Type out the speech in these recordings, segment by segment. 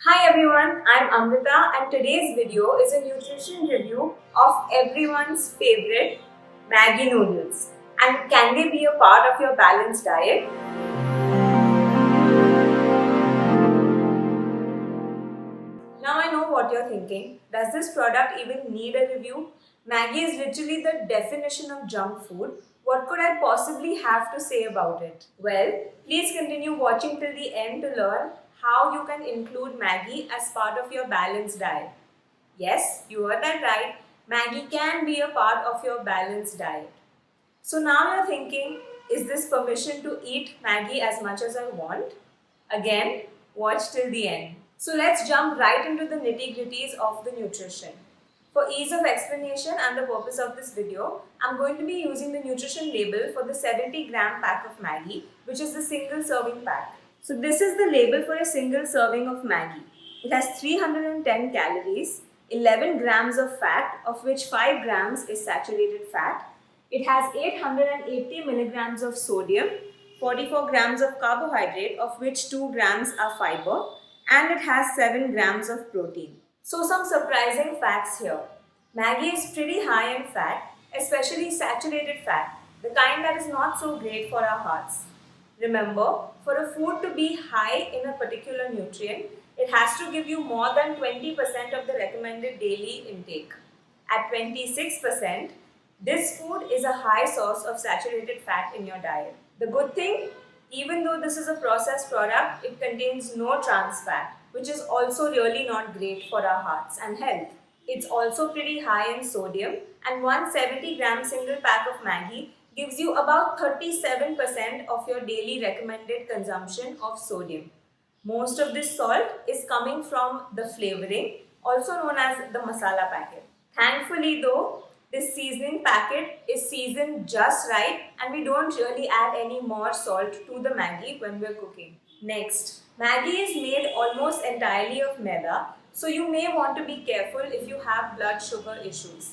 Hi everyone, I'm Amrita and today's video is a nutrition review of everyone's favorite Maggi noodles. And can they be a part of your balanced diet? Now I know what you're thinking. Does this product even need a review? Maggi is literally the definition of junk food. What could I possibly have to say about it? Well, please continue watching till the end to learn how you can include Maggi as part of your balanced diet. Yes, you heard that right. Maggi can be a part of your balanced diet. So now you're thinking, is this permission to eat Maggi as much as I want? Again, watch till the end. So let's jump right into the nitty-gritties of the nutrition. For ease of explanation and the purpose of this video, I'm going to be using the nutrition label for the 70-gram pack of Maggi, which is the single serving pack. So this is the label for a single serving of Maggi. It has 310 calories, 11 grams of fat, of which 5 grams is saturated fat. It has 880 milligrams of sodium, 44 grams of carbohydrate, of which 2 grams are fiber, and it has 7 grams of protein. So some surprising facts here. Maggi is pretty high in fat, especially saturated fat, the kind that is not so great for our hearts. Remember, for a food to be high in a particular nutrient, it has to give you more than 20% of the recommended daily intake. At 26%, this food is a high source of saturated fat in your diet. The good thing, even though this is a processed product, it contains no trans fat, which is also really not great for our hearts and health. It's also pretty high in sodium, and 170-gram single pack of Maggi gives you about 37% of your daily recommended consumption of sodium. Most of this salt is coming from the flavoring, also known as the masala packet. Thankfully though, this seasoning packet is seasoned just right and we don't really add any more salt to the Maggi when we're cooking. Next, Maggi is made almost entirely of maida, so you may want to be careful if you have blood sugar issues.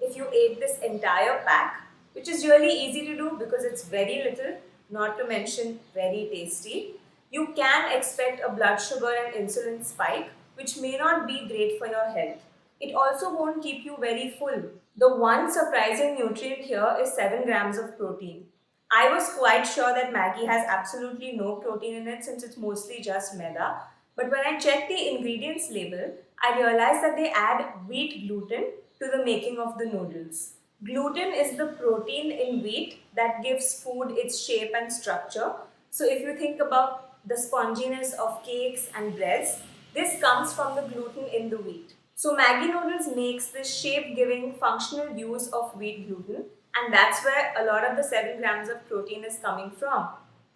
If you ate this entire pack, which is really easy to do because it's very little, not to mention very tasty, you can expect a blood sugar and insulin spike, which may not be great for your health. It also won't keep you very full. The one surprising nutrient here is 7 grams of protein. I was quite sure that Maggi has absolutely no protein in it since it's mostly just maida. But when I checked the ingredients label, I realized that they add wheat gluten to the making of the noodles. Gluten is the protein in wheat that gives food its shape and structure. So if you think about the sponginess of cakes and breads, this comes from the gluten in the wheat. So Maggi noodles makes this shape-giving functional use of wheat gluten, and that's where a lot of the 7 grams of protein is coming from.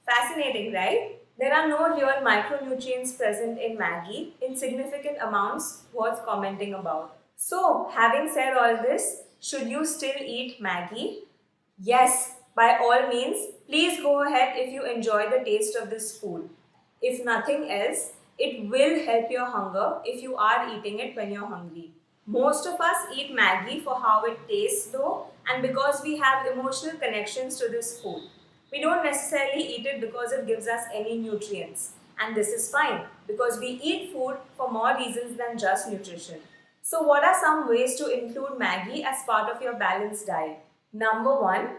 Fascinating, right? There are no real micronutrients present in Maggi in significant amounts worth commenting about. So, having said all this, should you still eat Maggi? Yes, by all means, please go ahead if you enjoy the taste of this food. If nothing else, it will help your hunger if you are eating it when you're hungry. Most of us eat Maggi for how it tastes though, and because we have emotional connections to this food. We don't necessarily eat it because it gives us any nutrients. And this is fine because we eat food for more reasons than just nutrition. So what are some ways to include Maggi as part of your balanced diet? Number one,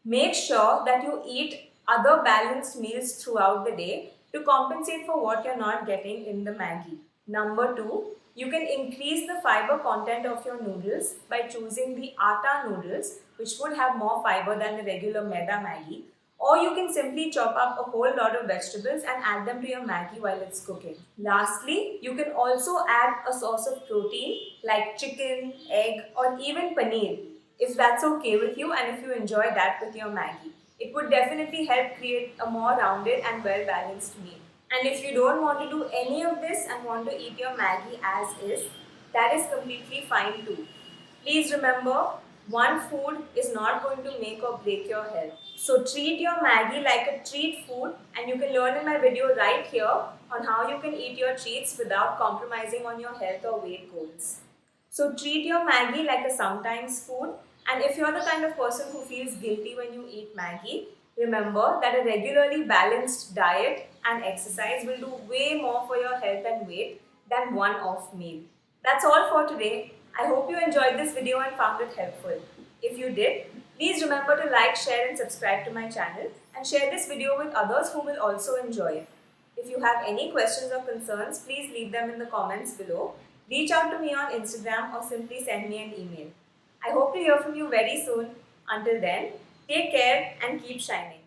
make sure that you eat other balanced meals throughout the day to compensate for what you're not getting in the Maggi. Number two, you can increase the fiber content of your noodles by choosing the atta noodles, which would have more fiber than the regular maida Maggi. Or you can simply chop up a whole lot of vegetables and add them to your Maggi while it's cooking. Lastly, you can also add a source of protein like chicken, egg, or even paneer if that's okay with you and if you enjoy that with your Maggi. It would definitely help create a more rounded and well balanced meal. And if you don't want to do any of this and want to eat your Maggi as is, that is completely fine too. Please remember, one food is not going to make or break your health. So treat your Maggi like a treat food, and you can learn in my video right here on how you can eat your treats without compromising on your health or weight goals. So treat your Maggi like a sometimes food, and if you're the kind of person who feels guilty when you eat Maggi, remember that a regularly balanced diet and exercise will do way more for your health and weight than one off meal. That's all for today. I hope you enjoyed this video and found it helpful. If you did, please remember to like, share and subscribe to my channel and share this video with others who will also enjoy it. If you have any questions or concerns, please leave them in the comments below. Reach out to me on Instagram or simply send me an email. I hope to hear from you very soon. Until then, take care and keep shining.